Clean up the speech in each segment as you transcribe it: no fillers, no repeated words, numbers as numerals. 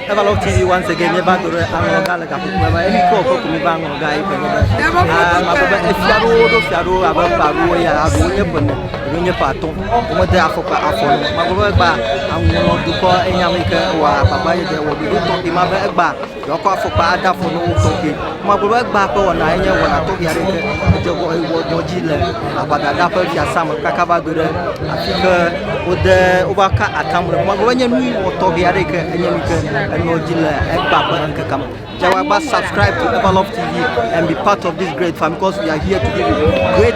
Everlove TV once again. Never do Anlo like a book. Any call to me bang on guy. If you are about Paruya, I will never paton. What they are for Afon. My brother, I'm going to call any America or Papa. There will be good to my back. Your call for Pada for no talking. My brother back on I know when I told you the job was Mojilla about that apple for some Kakaba do I think with the Ubaka at Tamra. My brother knew what Tobiarica and Mojilla and Papa and Kakam. Jawaba, subscribe to Everlove TV and be part of this great family because we are here to give you great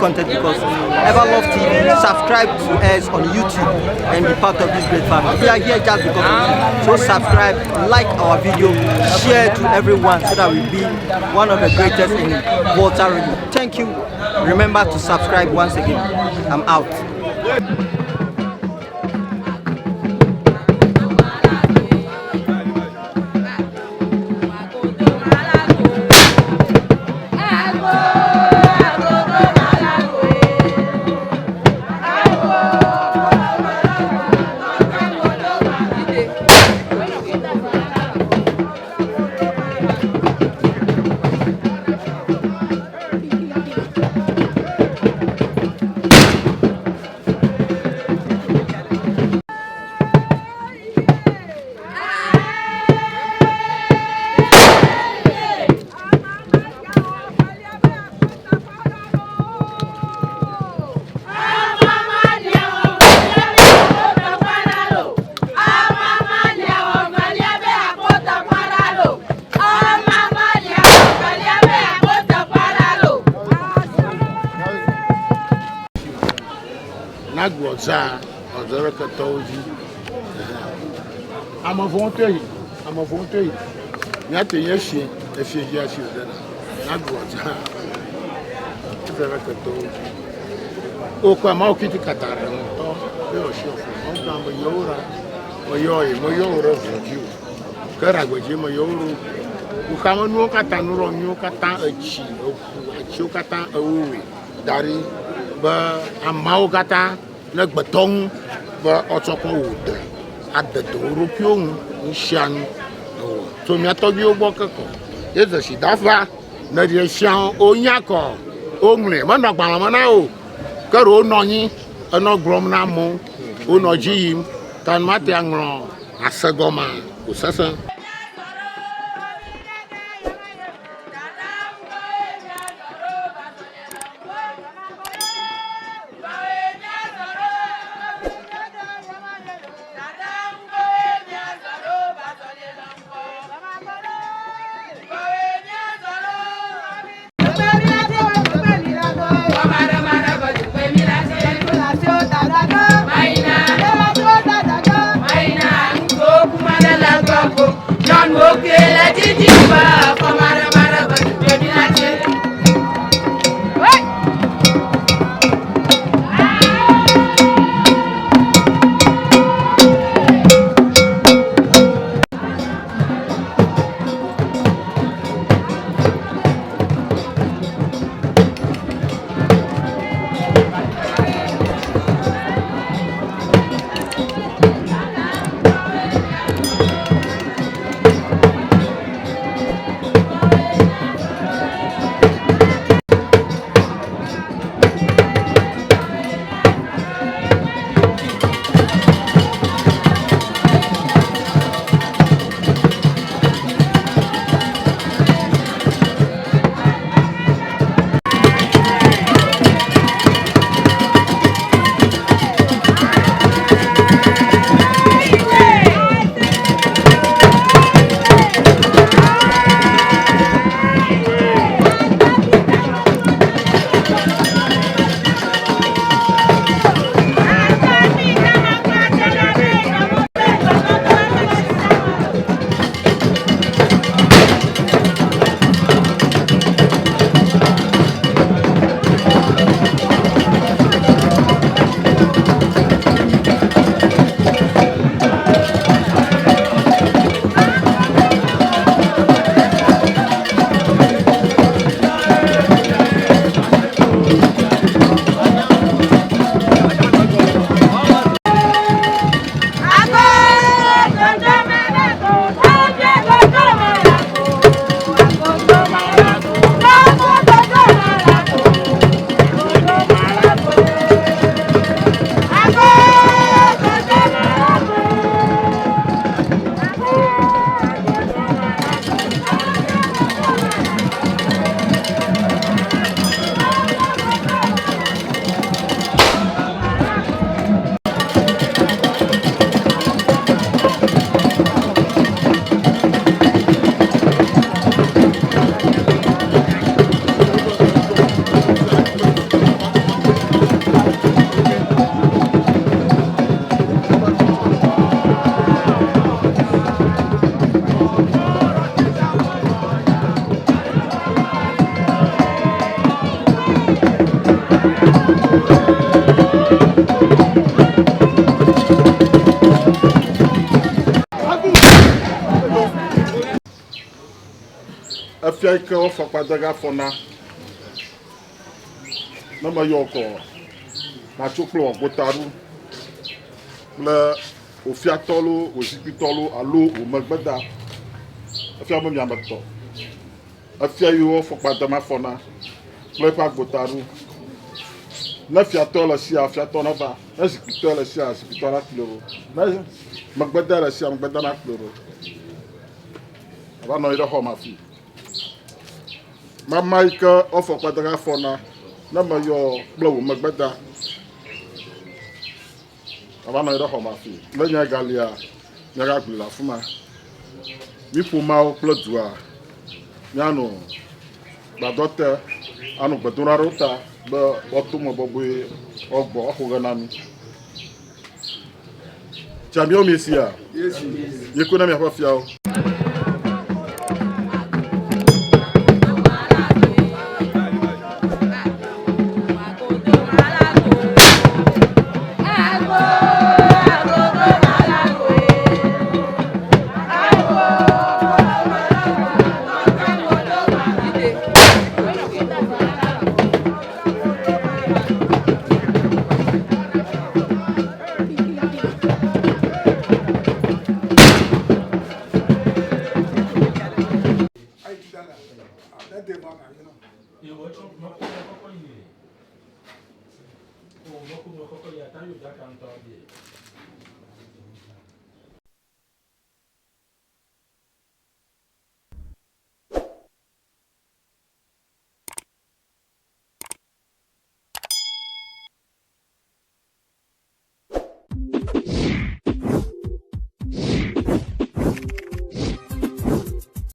content because Everlove TV, subscribe to us on YouTube and be part of this great family. We are here just because of you. So subscribe, like our video, share to everyone so that we be one of the greatest in Volta Radio. Thank you. Remember to subscribe once again. I'm out. Nagwaza ozoraka toji amavonte nyate yeshi efeji ashi odana nagwaza ozoraka toji o kwa ma okiti katara to be oshofo o ga mo yora voju kara gwaje mo yoro u kama nu kata nuro nyu kata achi kata awe dari ba amau kata na gbatong ba otsoko wode adedo european nshan so mi atogi ogbo keko yezo si dafa na die shan onyako onre ma na gbara mana o kero onoyin eno grom na mu onoji yim tan mate angro asegoma osasa Maina, efia ike o fokpa daga fona na ma yo ko na chuklo ogotaru le ofia tolo ozipi tolo alo o magbada efia mo mi amato efia yo fokpa dama fona le pa gotaru na fia tolo si afia tolo ba na zipi tolo si zipi tolo kloro na magbada la si magbada na kloro aba no ida ho ma fi mama ike o fokpa daga fona na ma yo blow magbada aba no ida ho ma fi le nya galia nya ga gbila fuma mi po ma o plodua nya no gbadote anu gbadura rota be otu mo bogbe ogbo ohuga na mi champion mesia yes yekuna mi afafia o Koko ya tayo da kan to bi.